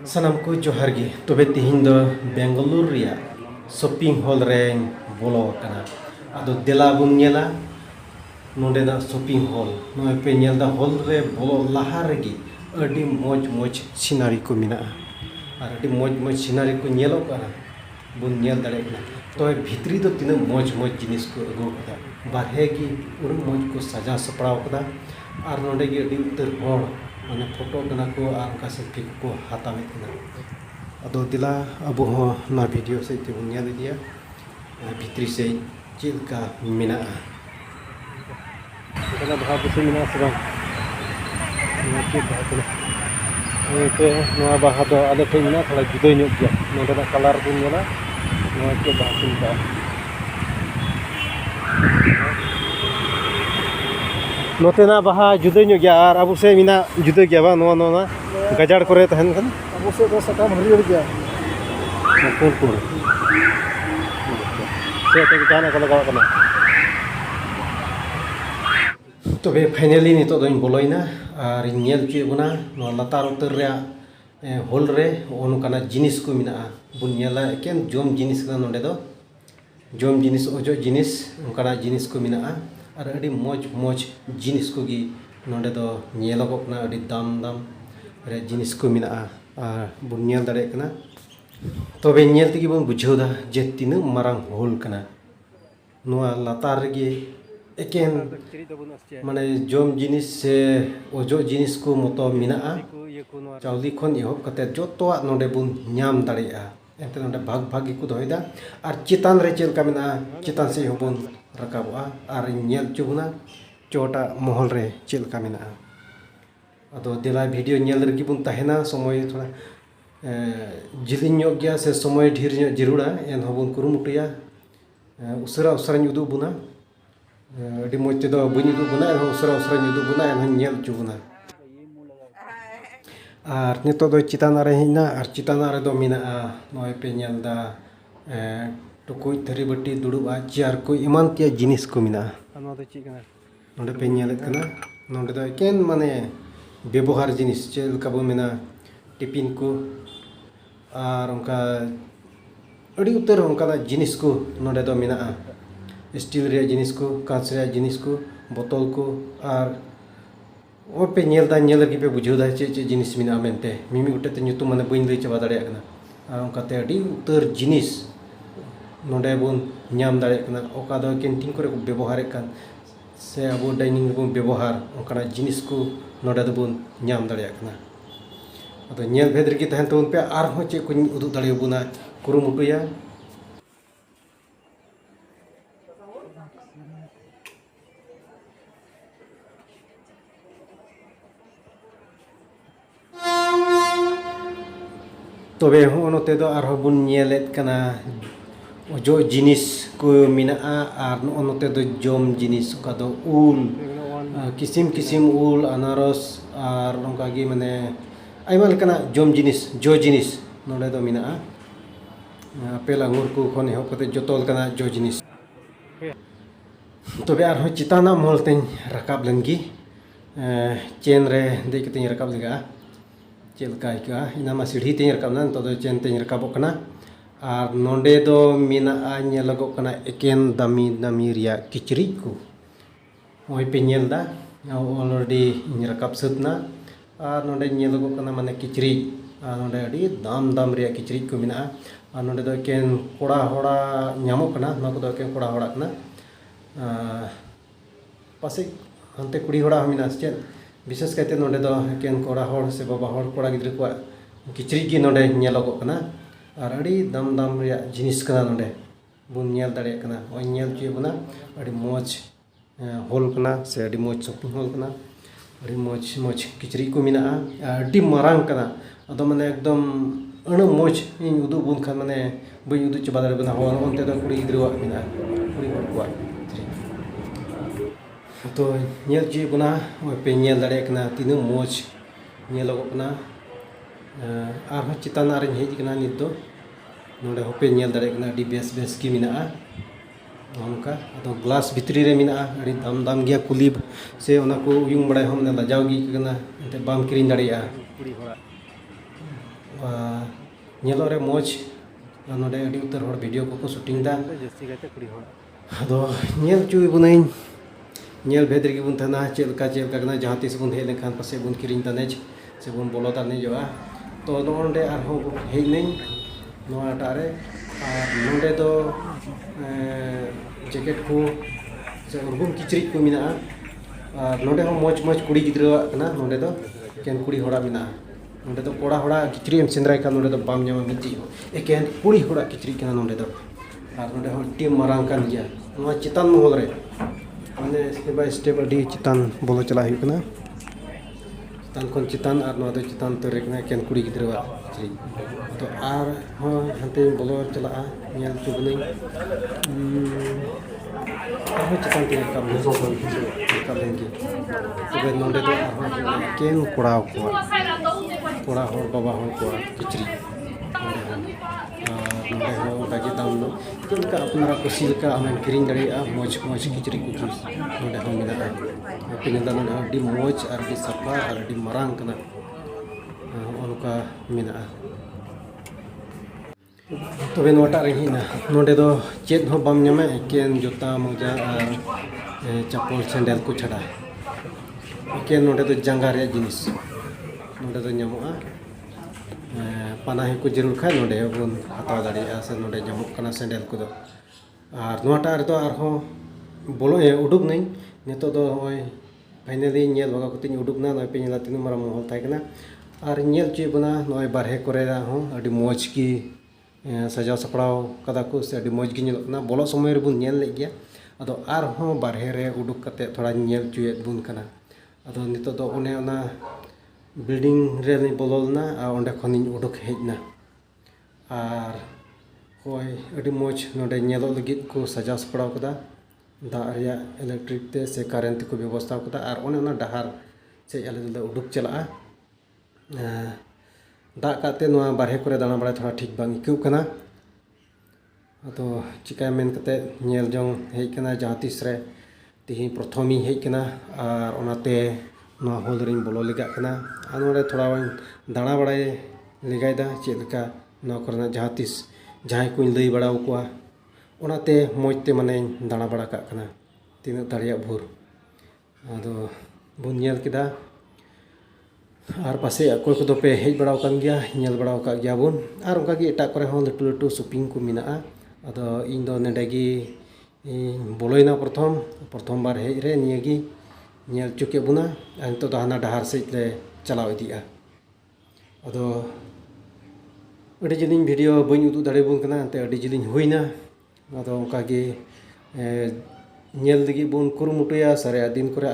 Sanam ko johar gi tobe tihin do Bangalore ria shopping hall re bolo kana ado dela bun nyela nonde da shopping hall no pe nyel da hall re bolo lahar gi adi moj scenery ko mina ar adi moj scenery ko nyelo kana bun nyel dare kana to bhitri do tina moj jinis ko agu kada barhe gi ur moj ko saja sapraw kada ar nonde gi adi utar hor mana foto kena ko angka selfie ko hatam kena ado dila abu ho na video se te bunya dia bhitri se chilka mina kana bahab se mina sebang ke bahab ke noa bahab do ada ke mina kala judo nyok dia nonda da color pun nyala noa ke bahab ka नोतेना बाहा जुदे ᱧᱚᱜ ᱜᱮᱭᱟ ᱟᱨ ᱟᱵᱚ ᱥᱮ ᱢᱤᱱᱟ जुदे ᱜᱮᱭᱟ ᱵᱟ ᱱᱚᱣᱟ ᱜᱟᱡᱟᱲ ᱠᱚᱨᱮ ᱛᱟᱦᱮᱱ ᱠᱟᱱ ᱟᱵᱚ ᱥᱮ ᱫᱚ ᱥᱟᱠᱟᱢ ᱦᱟᱹᱨᱭᱟᱹᱲ ᱜᱮᱭᱟ ᱯᱩᱨ ᱥᱮ ᱛᱮ ᱡᱟᱦᱟᱱᱟᱜ ᱠᱚ ᱞᱟᱜᱟᱣ ᱠᱟᱱᱟ ᱛᱚᱵᱮ ᱯᱷᱟᱭᱱᱟᱞᱤ ᱱᱤᱛᱚᱜ ᱫᱚᱧ ᱵᱚᱞᱚᱭᱱᱟ ᱟᱨ ᱤᱧ ᱧᱮᱞ ᱪᱚᱭᱮᱫ ᱵᱚᱱᱟ ᱱᱚᱣᱟ ᱞᱟᱛᱟᱨ ᱩᱛᱟᱹᱨ ᱨᱮᱭᱟᱜ ᱦᱚᱞ ᱨᱮ ᱚᱱᱠᱟᱱᱟᱜ ᱡᱤᱱᱤᱥ ᱠᱚ ᱢᱮᱱᱟᱜᱼᱟ ᱵᱚᱱ ᱧᱮᱞᱟ ᱮᱠᱮᱱ ᱡᱚᱢ ᱡᱤᱱᱤᱥ ᱠᱟᱱᱟ ᱱᱚᱰᱮ ᱫᱚ ᱡᱚᱢ ᱡᱤᱱᱤᱥ ᱚᱡᱚᱜ ᱡᱤᱱᱤस ᱚᱱᱠᱟᱱᱟᱜ ᱡᱤᱱᱤस ᱠᱚ ᱢᱮᱱᱟᱜᱼᱟ और अड़ी मौज जिनिस को गी नोंडे दो नेलोगो कना अड़ी दाम रे जिनिस को मिना बुन नेल दाड़े कना तबे नेल तेगी बन बुझावदा जे तिना मारांग होल कना नोआ लातार रेगे एकेन माने जोम जिनिस से ओजो जिनिस को मतो मिना चाउली खन एहब कते जतोआ नोंडे बुन ᱧᱟᱢ दाड़ेया एंते नोंडे भाग को दोयदा और चितान रे चेलका मिना चितान से हबन रकाबा और नेल चुबना चोटा महल रे चेलका मिना अदो देला वीडियो नेल रगी बुन तहेना समय थोड़ा जिलिन ᱧᱚᱜ गया से समय ढेर ᱧᱚᱜ जरूरा एन हबन कुरुमुटुया उसरा उदु बुना अडी मोज ते दो बनि उदु बुना एन उसरा उदु बुना एन नेल चुबना और नितो दो चितान रे हिना और चितान रे दो मिना नय पे नेलदा टुकुई थरी बटी दुड़ुबा चेयर को इमान तिया जिनिस को मिना नोडे ची कना नोडे पे नेलेत कना नोडे दो एकेन माने व्यवहार जिनिस चेलका बो मिना टिफिन को और उनका अड़ी उतर उनका जिनिस को नोडे दो मिना स्टील रे जिनिस को कांच रे जिनिस को बोतल को और ओ पे नेलदा नेल रगी पे बुझावदा चे जिनिस मिना मेनते मिमी उटेते nyutum माने बइन लई चबा दाड़े कना और उनका ते अड़ी उतर जिनिस नोडे बुन ᱧᱟᱢ दाड़े कना ओका दो कैंटीन करे को व्यवहार कान से अब डाइनिंग बुन व्यवहार ओकरा जिनिस को नोडे दो बुन ᱧाम दाड़े कना अदो नेल भेद रगी तहन तोन पे आर हो चे को उदु दाड़े बुना कुरुमुटुया तबे हो नोते दो आर हो बुन नेलेत कना ओजो जिनिस को मिना और नोते दो जोम जिनिस का दो उल किसिम उल अनारस और नोका गी माने आइमा लेकाना जोम जिनिस जो जिनिस नोडे दो मिना आपेल अंगूर को खन एहब कते जतो लेकाना जो जिनिस तबे आर हो चिताना मोलतें रकाब लेनगी चेन रे दे कते रकाब लेगा चेलका का इनामा सीढ़ी तें रकाबना तो दो चेन तें रकाबो कना और नोंडे दो मिना नेलगो कना एकेन दामी रिया किचरी को ओय पे नेलदा ऑलरेडी इन रकाब सतना और नोंडे नेलगो कना माने किचरी नोंडे अडी दाम रिया किचरी को मिना और नोंडे दो एकेन कोड़ा होड़ा ᱧᱟᱢᱚᱜ कना नको दो एकेन कोड़ा होड़ा कना पासे हनते कुड़ी होड़ा मिना से विशेष करते नोंडे दो एकेन कोड़ा होड़ से बाबा होड़ कोड़ा गिद्र को किचरी की नोंडे नेलगो कना और अड़ी दाम रिया जिनिस कना नोंडे बुन नेल दाड़े कना ओय नेल चुय बना अड़ी मौज हॉल कना से अड़ी मौज शॉपिंग हॉल कना अड़ी मौज किचरी को मिना अड़ी मारांग कना अदो माने एकदम अण मौज इन उदु बुन खान माने बई उदु चबा दाड़े बना हो ओनते दो कुड़ी गिद्रवा मिना कुड़ी होड़ को तो नेल चुय बना ओय पे नेल दाड़े कना तिनु मौज नेलगो कना और चितान आरे हेज कना नित दो नोडे होपे नेल दाड़े कना अडी बेस की मिना उनका अदो ग्लास भितरी रे मिना अडी दाम गया कुली से उना को उयुंग बड़ाय हम लाजाव गी कना एते बाम किरिन दाड़ेया कुड़ी होड़ा nyelok re moj node adi utar hor video ko shooting da ᱡᱟᱹᱥᱛᱤ ᱠᱟᱭᱛᱮ ᱠᱩᱲᱤ ᱦᱚᱲ ado nyel chui bunain nyel bedri bun thana chelka kana jahan tis bun hei lekhan pase bun kiring tanej se bun bolo tane joa to nonde arho hei nei noa tare ar nonde do jacket ko se urgum kichrik ko mina ar nonde ho moj kuri gidra kana nonde do ken kuri hora mina nonde do kora hora kichri em sendrai kan nonde do bam nyama miti eken kuri hora kichri kana nonde do ar nonde ho tim marang kan gya noa chitan mohol re mane step by step adi chitan bolo chala hu kana चितान खन चितान और नोआ दो चितान तो रेकना केन कुड़ी गिद्रा चिरी तो are हो हंते बोलो चला नेल चुबनी आर चितान ते काम हो काम लेंगे तबे नोंडे दो आर केन कोड़ा हो बाबा हो कोड़ा किचरी नोंडे हो बाकी दाम नो केनका अपना कुसी का हमें किरिंग दड़िया मौज किचरी कुछ नोंडे हो मिना पिंगदा नोंडे डी मौज और डी सफा और डी मरांग कना उनका मिना तबे नोटा रही ना नोंडे दो चेत हो बम ᱧᱟᱢᱟ केन जोता मोजा और चप्पल सैंडल को छड़ा केन नोंडे दो जंगा रे जिनिस नोंडे दो ᱧᱟᱢᱚᱜᱼᱟ पाना को जरूर खा नोंडे बन हताव दाड़िया से नोंडे ᱧᱟᱢᱚᱜ kana सैंडल को दो और नोटा रे दो आर हो बोलो उडुक नहीं नितो दो होय फाइनली नेल बगा कतिन उडुक ना नय पे नेला तिन मारा महल थाय kana और नेल चे बना नय बारहे करे हो अडी मौज की सजाव सपड़ाव कदा को से अडी मौज की नेलक ना बोलो समय रे बुन नेल ले गया अदो आर हो बारहे रे उडुक कते थोड़ा नेल चुए बुन kana अदो नितो दो ओने ओना बिल्डिंग रे नि बोलना आ ओंडे खनिन उडुक हेजना और होय अडी मौज नोडे नेलो लगित को सजाव सपड़ाव कदा दा रिया इलेक्ट्रिक ते से करेंट को व्यवस्था कदा और ओने ओना डहार से आले दो उडुक चला दा काते नोआ बारहे करे दाना बड़ा थोड़ा ठीक बांग इकु कना तो चिका मेन कते नेल जंग हेय कना जहां तिस रे तिहि प्रथमी हेय कना और ओनाते नोआ होल रिन बोलो लेगा कना आनोरे थोड़ा दाना बड़ाय लेगायदा चेलका नोआ करना जहां तिस जहां को लई बड़ाव कोआ ओनाते मोजते माने दाना बड़ा का कना तीन दाड़िया भोर आदो बुन नेल केदा और पासे अकोय को पे हेज बड़ाव कान गया नेल बड़ाव का गया बुन और उनका की एटा करे हो लटू लटू शॉपिंग को मिना आदो इन दो नेडेगी बोलोइना प्रथम बार हेज रे नियगी नेल चुके बुना अंतो दो हाना डहार से ले चलाव इदिया आदो अडी जिलिंग वीडियो बइन उदु दाड़े बुन कना अंते अडी जिलिंग हुइना आदो उनका की नेल लगी बुन कुरुमुटुया सारे दिन करे